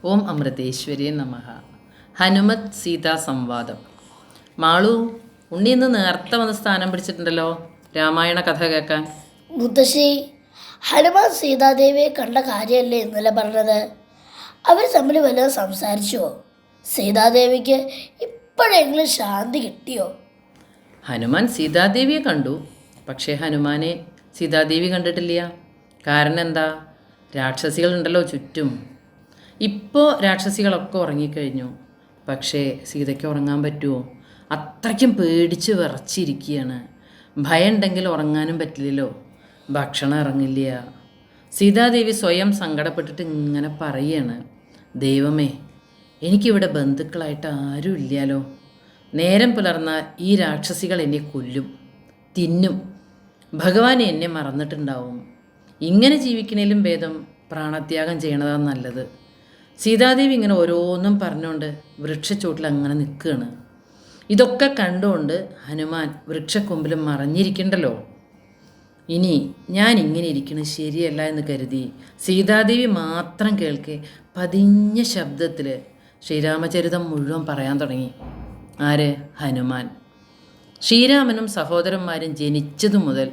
ഓം അമൃതേശ്വരി നമഃ. ഹനുമത് സീതാ സംവാദം. മാളു, ഉണ്ണി ഇന്ന് നേരത്തെ വന്ന് സ്ഥാനം പിടിച്ചിട്ടുണ്ടല്ലോ രാമായണ കഥ കേൾക്കാൻ. മുത്തശ്ശി, ഹനുമാൻ സീതാദേവിയെ കണ്ട കാര്യമല്ലേ ഇന്നലെ പറഞ്ഞത്? അവർ തമ്മിൽ വല്ലതും സംസാരിച്ചുവോ? സീതാദേവിക്ക് ഇപ്പോഴെങ്കിലും ശാന്തി കിട്ടിയോ? ഹനുമാൻ സീതാദേവിയെ കണ്ടു, പക്ഷേ ഹനുമാനെ സീതാദേവി കണ്ടിട്ടില്ല. കാരണം എന്താ? രാക്ഷസികളുണ്ടല്ലോ ചുറ്റും. ഇപ്പോൾ രാക്ഷസികളൊക്കെ ഉറങ്ങിക്കഴിഞ്ഞു. പക്ഷേ സീതയ്ക്ക് ഉറങ്ങാൻ പറ്റുമോ? അത്രയ്ക്കും പേടിച്ച് വിറച്ചിരിക്കുകയാണ്. ഭയം ഉണ്ടെങ്കിൽ ഉറങ്ങാനും പറ്റില്ലല്ലോ. ഭക്ഷണം ഇറങ്ങില്ല. സീതാദേവി സ്വയം സങ്കടപ്പെട്ടിട്ട് ഇങ്ങനെ പറയുകയാണ്, ദൈവമേ, എനിക്കിവിടെ ബന്ധുക്കളായിട്ട് ആരും ഇല്ലല്ലോ. നേരം പുലർന്നാൽ ഈ രാക്ഷസികൾ എന്നെ കൊല്ലും, തിന്നും. ഭഗവാൻ എന്നെ മറന്നിട്ടുണ്ടാവും. ഇങ്ങനെ ജീവിക്കണേലും ഭേദം പ്രാണത്യാഗം ചെയ്യണതാണ് നല്ലത്. സീതാദേവി ഇങ്ങനെ ഓരോന്നും പറഞ്ഞുകൊണ്ട് വൃക്ഷച്ചോട്ടിൽ അങ്ങനെ നിൽക്കുകയാണ്. ഇതൊക്കെ കണ്ടുകൊണ്ട് ഹനുമാൻ വൃക്ഷക്കൊമ്പിൽ മറഞ്ഞിരിക്കണ്ടല്ലോ. ഇനി ഞാൻ ഇങ്ങനെ ഇരിക്കുന്നത് ശരിയല്ല എന്ന് കരുതി സീതാദേവി മാത്രം കേൾക്കെ പതിഞ്ഞ ശബ്ദത്തിൽ ശ്രീരാമചരിതം മുഴുവൻ പറയാൻ തുടങ്ങി. ആര്? ഹനുമാൻ. ശ്രീരാമനും സഹോദരന്മാരും ജനിച്ചതു മുതൽ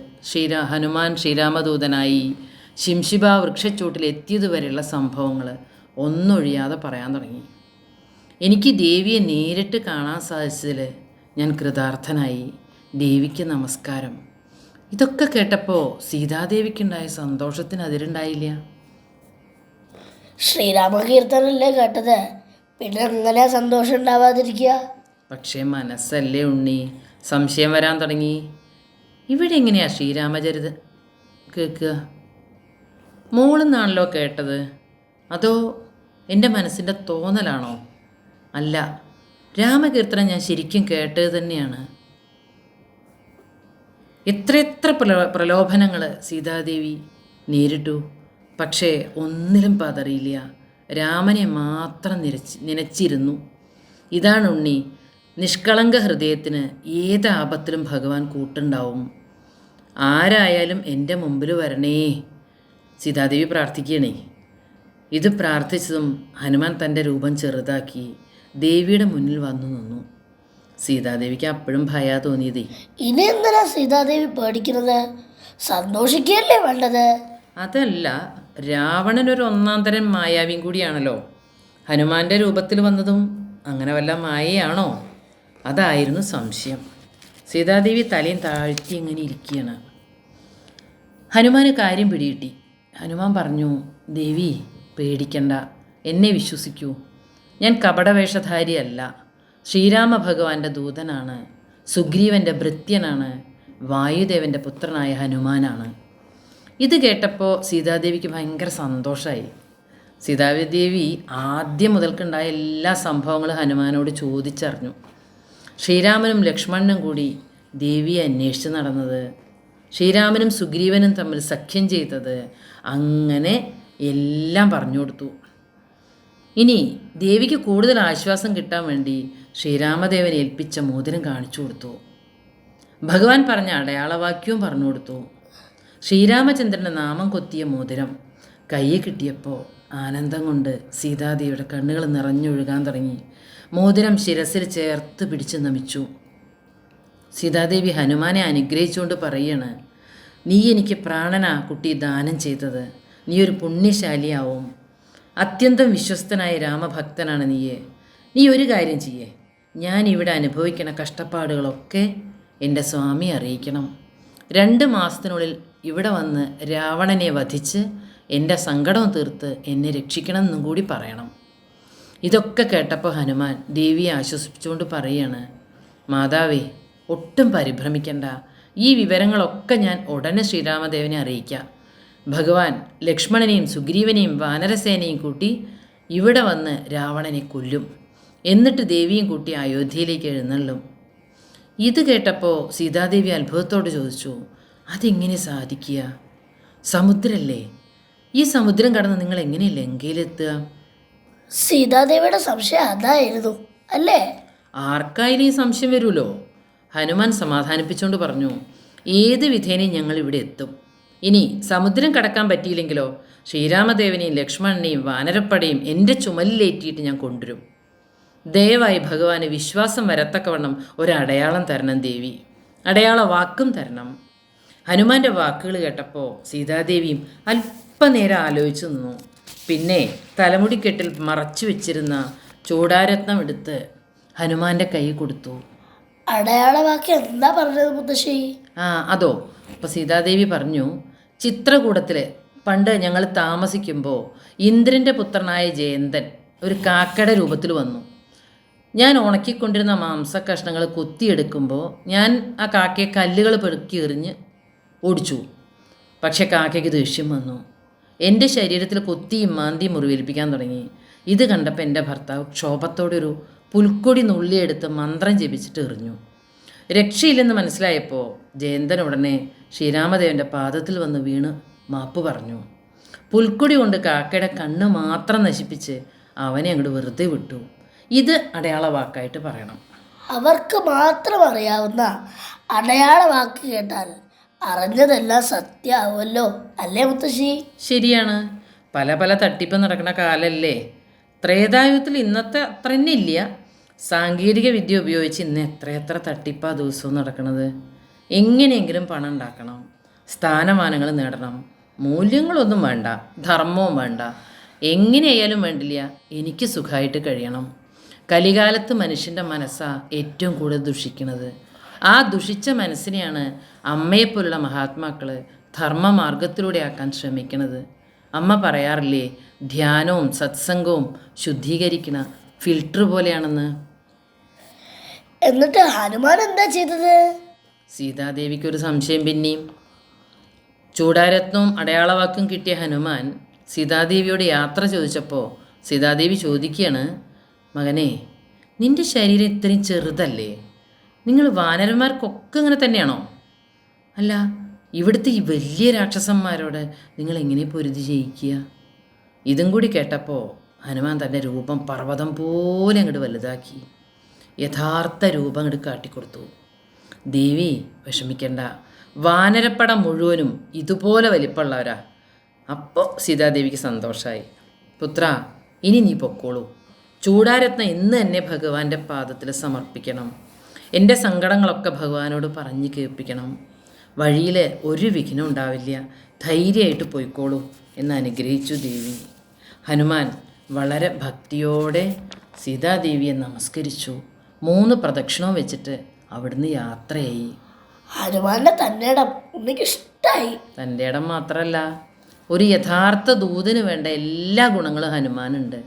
ഹനുമാൻ ശ്രീരാമദൂതനായി ശിംശിബ വൃക്ഷച്ചോട്ടിൽ എത്തിയതുവരെയുള്ള സംഭവങ്ങൾ ഒന്നൊഴിയാതെ പറയാൻ തുടങ്ങി. എനിക്ക് ദേവിയെ നേരിട്ട് കാണാൻ സാധിച്ചതിൽ ഞാൻ കൃതാർത്ഥനായി. ദേവിക്ക് നമസ്കാരം. ഇതൊക്കെ കേട്ടപ്പോൾ സീതാദേവിക്കുണ്ടായ സന്തോഷത്തിന് അതിരുണ്ടായില്ല. ശ്രീരാമകീർത്തനല്ലേ കേട്ടത്, പിന്നെ എങ്ങനെ സന്തോഷം ഉണ്ടാവാതിരിക്കുക? പക്ഷേ മനസ്സല്ലേ ഉണ്ണി, സംശയം വരാൻ തുടങ്ങി. ഇവിടെ എങ്ങനെയാ ശ്രീരാമചരിതം കേൾക്കുക? മോളെന്നാണല്ലോ കേട്ടത്, അതോ എൻ്റെ മനസ്സിൻ്റെ തോന്നലാണോ? അല്ല, രാമകീർത്തനം ഞാൻ ശരിക്കും കേട്ടത് തന്നെയാണ്. എത്രയെത്ര പ്രലോഭനങ്ങൾ സീതാദേവി നേരിട്ടു, പക്ഷേ ഒന്നിലും പതറിയില്ല. രാമനെ മാത്രം നനച്ചിരുന്നു. ഇതാണ് ഉണ്ണി, നിഷ്കളങ്ക ഹൃദയത്തിന് ഏത് ആപത്തിലും ഭഗവാൻ കൂട്ടുണ്ടാവും. ആരായാലും എൻ്റെ മുമ്പിൽ വരണേ. സീതാദേവി പ്രാർത്ഥിക്കണേ. ഇത് പ്രാർത്ഥിച്ചതും ഹനുമാൻ തൻ്റെ രൂപം ചെറുതാക്കി ദേവിയുടെ മുന്നിൽ വന്നു നിന്നു. സീതാദേവിക്ക് അപ്പോഴും ഭയാ തോന്നിയതേ. ഇനി എന്തിനാ സീതാദേവി പേടിക്കുന്നത്? സന്തോഷിക്കുകയല്ലേ വേണ്ടത്? അതല്ല, രാവണൻ ഒരു ഒന്നാം തരം മായാവിയും കൂടിയാണല്ലോ. ഹനുമാന്റെ രൂപത്തിൽ വന്നതും അങ്ങനെ വല്ല മായയാണോ? അതായിരുന്നു സംശയം. സീതാദേവി തലയും താഴ്ത്തി ഇങ്ങനെ ഇരിക്കുകയാണ്. ഹനുമാന് കാര്യം പിടികിട്ടി. ഹനുമാൻ പറഞ്ഞു, ദേവി പേടിക്കണ്ട, എന്നെ വിശ്വസിക്കൂ. ഞാൻ കപടവേഷധാരിയല്ല. ശ്രീരാമ ഭഗവാന്റെ ദൂതനാണ്, സുഗ്രീവൻ്റെ ഭൃത്യനാണ്, വായുദേവൻ്റെ പുത്രനായ ഹനുമാനാണ്. ഇത് കേട്ടപ്പോൾ സീതാദേവിക്ക് ഭയങ്കര സന്തോഷമായി. സീതാദേവി ആദ്യം മുതൽക്കുണ്ടായ എല്ലാ സംഭവങ്ങളും ഹനുമാനോട് ചോദിച്ചറിഞ്ഞു. ശ്രീരാമനും ലക്ഷ്മണനും കൂടി ദേവിയെ അന്വേഷിച്ച് നടന്നത്, ശ്രീരാമനും സുഗ്രീവനും തമ്മിൽ സഖ്യം ചെയ്തത്, അങ്ങനെ എല്ലാം പറഞ്ഞു കൊടുത്തു. ഇനി ദേവിക്ക് കൂടുതൽ ആശ്വാസം കിട്ടാൻ വേണ്ടി ശ്രീരാമദേവൻ ഏൽപ്പിച്ച മോതിരം കാണിച്ചു കൊടുത്തു. ഭഗവാൻ പറഞ്ഞ അടയാളവാക്യവും പറഞ്ഞു കൊടുത്തു. ശ്രീരാമചന്ദ്രൻ്റെ നാമം കൊത്തിയ മോതിരം കയ്യിൽ കിട്ടിയപ്പോൾ ആനന്ദം കൊണ്ട് സീതാദേവിയുടെ കണ്ണുകൾ നിറഞ്ഞൊഴുകാൻ തുടങ്ങി. മോതിരം ശിരസിൽ ചേർത്ത് പിടിച്ച് നമിച്ചു. സീതാദേവി ഹനുമാനെ അനുഗ്രഹിച്ചുകൊണ്ട് പറയാണ്, നീ എനിക്ക് പ്രാണനാ കുട്ടി ദാനം ചെയ്തത്. നീ ഒരു പുണ്യശാലിയാവും. അത്യന്തം വിശ്വസ്തനായ രാമഭക്തനാണ് നീയെ. നീ ഒരു കാര്യം ചെയ്യേ, ഞാൻ ഇവിടെ അനുഭവിക്കുന്ന കഷ്ടപ്പാടുകളൊക്കെ എൻ്റെ സ്വാമി അറിയിക്കണം. 2 മാസത്തിനുള്ളിൽ ഇവിടെ വന്ന് രാവണനെ വധിച്ച് എൻ്റെ സങ്കടം തീർത്ത് എന്നെ രക്ഷിക്കണം എന്നും കൂടി പറയണം. ഇതൊക്കെ കേട്ടപ്പോൾ ഹനുമാൻ ദേവിയെ ആശ്വസിപ്പിച്ചുകൊണ്ട് പറയാണ്, മാതാവേ, ഒട്ടും പരിഭ്രമിക്കണ്ട. ഈ വിവരങ്ങളൊക്കെ ഞാൻ ഉടനെ ശ്രീരാമദേവനെ അറിയിക്കാം. ഭഗവാൻ ലക്ഷ്മണനെയും സുഗ്രീവനെയും വാനരസേനയും കൂട്ടി ഇവിടെ വന്ന് രാവണനെ കൊല്ലും. എന്നിട്ട് ദേവിയും കൂട്ടി അയോധ്യയിലേക്ക് എഴുന്നള്ളും. ഇത് കേട്ടപ്പോൾ സീതാദേവി അത്ഭുതത്തോട് ചോദിച്ചു, അതെങ്ങനെ സാധിക്കുക? സമുദ്രമല്ലേ? ഈ സമുദ്രം കടന്ന് നിങ്ങൾ എങ്ങനെ ലങ്കയിലെത്തുക? സീതാദേവിയുടെ സംശയം അതായിരുന്നു അല്ലേ? ആർക്കായാലും ഈ സംശയം വരുമല്ലോ. ഹനുമാൻ സമാധാനിപ്പിച്ചുകൊണ്ട് പറഞ്ഞു, ഏത് വിധേനയും ഞങ്ങൾ ഇവിടെ എത്തും. ഇനി സമുദ്രം കടക്കാൻ പറ്റിയില്ലെങ്കിലോ ശ്രീരാമദേവനെയും ലക്ഷ്മണനെയും വാനരപ്പടയും എൻ്റെ ചുമലിലേറ്റിയിട്ട് ഞാൻ കൊണ്ടുവരും. ദയവായി ഭഗവാന് വിശ്വാസം വരത്തക്കവണ്ണം ഒരടയാളം തരണം ദേവി, അടയാള വാക്കും തരണം. ഹനുമാന്റെ വാക്കുകൾ കേട്ടപ്പോൾ സീതാദേവിയും അല്പനേരം ആലോചിച്ചു നിന്നു. പിന്നെ തലമുടിക്കെട്ടിൽ മറച്ചു വെച്ചിരുന്ന ചൂടാരത്നം എടുത്ത് ഹനുമാന്റെ കൈ കൊടുത്തു. അടയാളവാക്കി എന്താ പറഞ്ഞത് മുത്തശ്ശി? അതോ, അപ്പോൾ സീതാദേവി പറഞ്ഞു, ചിത്രകൂടത്തിൽ പണ്ട് ഞങ്ങൾ താമസിക്കുമ്പോൾ ഇന്ദ്രൻ്റെ പുത്രനായ ജയന്തൻ ഒരു കാക്കയുടെ രൂപത്തിൽ വന്നു. ഞാൻ ഉണക്കിക്കൊണ്ടിരുന്ന മാംസക്കഷ്ണങ്ങൾ കൊത്തിയെടുക്കുമ്പോൾ ഞാൻ ആ കാക്കയെ കല്ലുകൾ പെറുക്കി എറിഞ്ഞ് ഓടിച്ചു. പക്ഷെ കാക്കയ്ക്ക് ദേഷ്യം വന്നു. എൻ്റെ ശരീരത്തിൽ കൊത്തിയും മാന്തിയും മുറിവേൽപ്പിക്കാൻ തുടങ്ങി. ഇത് കണ്ടപ്പോൾ എൻ്റെ ഭർത്താവ് ക്ഷോഭത്തോടെ ഒരു പുൽക്കൊടി നുള്ളിയെടുത്ത് മന്ത്രം ജപിച്ചിട്ട് എറിഞ്ഞു. രക്ഷയില്ലെന്ന് മനസ്സിലായപ്പോൾ ജയന്തൻ ഉടനെ ശ്രീരാമദേവൻ്റെ പാദത്തിൽ വന്ന് വീണ് മാപ്പ് പറഞ്ഞു. പുൽക്കൊടി കൊണ്ട് കാക്കയുടെ കണ്ണ് മാത്രം നശിപ്പിച്ച് അവനെ അങ്ങോട്ട് വെറുതെ വിട്ടു. ഇത് അടയാള വാക്കായിട്ട് പറയണം. അവർക്ക് മാത്രം അറിയാവുന്ന അടയാള വാക്ക് കേട്ടാൽ അറിഞ്ഞതെല്ലാം സത്യമാവുമല്ലോ, അല്ലേ മുത്തശ്ശി? ശരിയാണ്. പല പല തട്ടിപ്പ് നടക്കുന്ന കാലല്ലേ. ത്രേതായുഗത്തിൽ ഇന്നത്തെ അത്ര തന്നെ ഇല്ല. സാങ്കേതിക വിദ്യ ഉപയോഗിച്ച് ഇന്ന് എത്രയെത്ര തട്ടിപ്പാ ദിവസവും നടക്കുന്നത്. എങ്ങനെയെങ്കിലും പണം ഉണ്ടാക്കണം, സ്ഥാനമാനങ്ങൾ നേടണം, മൂല്യങ്ങളൊന്നും വേണ്ട, ധർമ്മവും വേണ്ട, എങ്ങനെയായാലും വേണ്ടില്ല, എനിക്ക് സുഖമായിട്ട് കഴിയണം. കലികാലത്ത് മനുഷ്യൻ്റെ മനസ്സാണ് ഏറ്റവും കൂടുതൽ ദുഷിക്കുന്നത്. ആ ദുഷിച്ച മനസ്സിനെയാണ് അമ്മയെപ്പോലുള്ള മഹാത്മാക്കൾ ധർമ്മമാർഗത്തിലൂടെ ആക്കാൻ ശ്രമിക്കുന്നത്. അമ്മ പറയാറില്ലേ, ധ്യാനവും സത്സംഗവും ശുദ്ധീകരിക്കുന്ന ഫിൽട്ടർ പോലെയാണെന്ന്. എന്നിട്ട് ഹനുമാൻ എന്താ ചെയ്തത്? സീതാദേവിക്കൊരു സംശയം പിന്നെയും. ചൂടാരത്നവും അടയാളവാക്കും കിട്ടിയ ഹനുമാൻ സീതാദേവിയോട് യാത്ര ചോദിച്ചപ്പോൾ സീതാദേവി ചോദിക്കുകയാണ്, മകനെ, നിൻ്റെ ശരീരം ഇത്രയും ചെറുതല്ലേ? നിങ്ങൾ വാനരന്മാർക്കൊക്കെ ഇങ്ങനെ തന്നെയാണോ? അല്ല, ഇവിടുത്തെ ഈ വലിയ രാക്ഷസന്മാരോട് നിങ്ങൾ എങ്ങനെ പൊരുതി ജയിക്കുക? ഇതും കൂടി കേട്ടപ്പോൾ ഹനുമാൻ തൻ്റെ രൂപം പർവ്വതം പോലെ അങ്ങോട്ട് വലുതാക്കി യഥാർത്ഥ രൂപം അങ്ങോട്ട് കാട്ടിക്കൊടുത്തു. ദേവി വിഷമിക്കണ്ട, വാനരപ്പട മുഴുവനും ഇതുപോലെ വലിപ്പമുള്ളവരാ. അപ്പോൾ സീതാദേവിക്ക് സന്തോഷമായി. പുത്ര, ഇനി നീ പൊക്കോളൂ. ചൂടാരത്നം ഇന്ന് തന്നെ ഭഗവാന്റെ പാദത്തിൽ സമർപ്പിക്കണം. എൻ്റെ സങ്കടങ്ങളൊക്കെ ഭഗവാനോട് പറഞ്ഞ് കേൾപ്പിക്കണം. വഴിയിൽ ഒരു വിഘ്നം ഉണ്ടാവില്ല, ധൈര്യമായിട്ട് പോയിക്കോളൂ എന്ന് അനുഗ്രഹിച്ചു ദേവി. ഹനുമാൻ വളരെ ഭക്തിയോടെ സീതാദേവിയെ നമസ്കരിച്ചു. 3 പ്രദക്ഷിണവും വെച്ചിട്ട് അവിടുന്ന് യാത്രയായി. ഹനുമാന്റെ തൻ്റെ ഇടം എനിക്ക് ഇഷ്ടമായി. തൻ്റെ ഇടം മാത്രമല്ല, ഒരു യഥാർത്ഥ ദൂതന് വേണ്ട എല്ലാ ഗുണങ്ങളും ഹനുമാനുണ്ട്.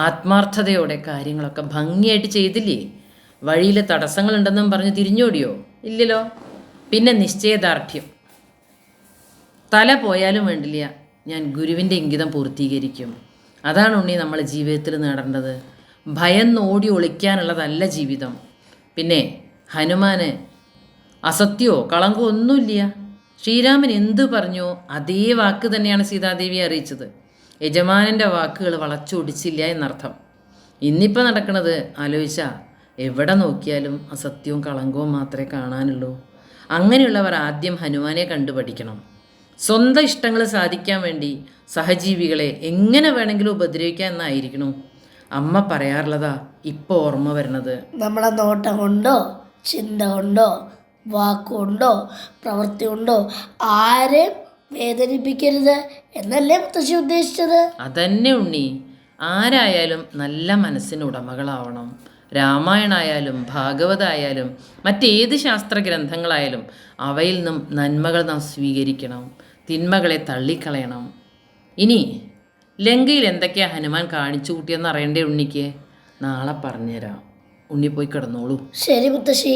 ആത്മാർത്ഥതയോടെ കാര്യങ്ങളൊക്കെ ഭംഗിയായിട്ട് ചെയ്തില്ലേ. വഴിയിൽ തടസ്സങ്ങളുണ്ടെന്നും പറഞ്ഞ് തിരിഞ്ഞോടിയോ? ഇല്ലല്ലോ. പിന്നെ നിശ്ചയദാർഢ്യം. തല പോയാലും വേണ്ടില്ല, ഞാൻ ഗുരുവിൻ്റെ ഇംഗിതം പൂർത്തീകരിക്കും. അതാണ് ഉണ്ണി നമ്മൾ ജീവിതത്തിൽ നേടേണ്ടത്. ഭയന്ന് ഓടി ഒളിക്കാനുള്ളതല്ല ജീവിതം. പിന്നെ ഹനുമാന് അസത്യമോ കളങ്കോ ഒന്നുമില്ല. ശ്രീരാമൻ എന്തു പറഞ്ഞോ അതേ വാക്ക് തന്നെയാണ് സീതാദേവിയെ അറിയിച്ചത്. യജമാനൻ്റെ വാക്കുകൾ വളച്ചൊടിച്ചില്ല എന്നർത്ഥം. ഇന്നിപ്പോൾ നടക്കുന്നത് ആലോചിച്ചാൽ എവിടെ നോക്കിയാലും അസത്യവും കളങ്കവും മാത്രമേ കാണാനുള്ളൂ. അങ്ങനെയുള്ളവർ ആദ്യം ഹനുമാനെ കണ്ടു പഠിക്കണം. സ്വന്തം ഇഷ്ടങ്ങൾ സാധിക്കാൻ വേണ്ടി സഹജീവികളെ എങ്ങനെ വേണമെങ്കിലും ഉപദ്രവിക്കാൻ എന്നായിരിക്കണു അമ്മ പറയാറുള്ളതാ ഇപ്പോൾ ഓർമ്മ വരണത്. നമ്മളെ നോട്ടം കൊണ്ടോ ചിന്ത കൊണ്ടോ വാക്കുകൊണ്ടോ പ്രവൃത്തി കൊണ്ടോ ആരെയും വേദനിപ്പിക്കരുത് എന്നല്ലേ മുത്തശ്ശി ഉദ്ദേശിച്ചത്? അതന്നെ ഉണ്ണി. ആരായാലും നല്ല മനസ്സിന് ഉടമകളാവണം. രാമായണായാലും ഭാഗവതായാലും മറ്റേത് ശാസ്ത്ര ഗ്രന്ഥങ്ങളായാലും അവയിൽ നിന്നും നന്മകൾ നാം സ്വീകരിക്കണം, തിന്മകളെ തള്ളിക്കളയണം. ഇനി ലങ്കയിൽ എന്തൊക്കെയാണ് ഹനുമാൻ കാണിച്ചു കൂട്ടിയെന്ന് അറിയണ്ടേ ഉണ്ണിക്ക്? നാളെ പറഞ്ഞുതരാം. ഉണ്ണി പോയി കിടന്നോളൂ. ശരി മുത്തശ്ശി.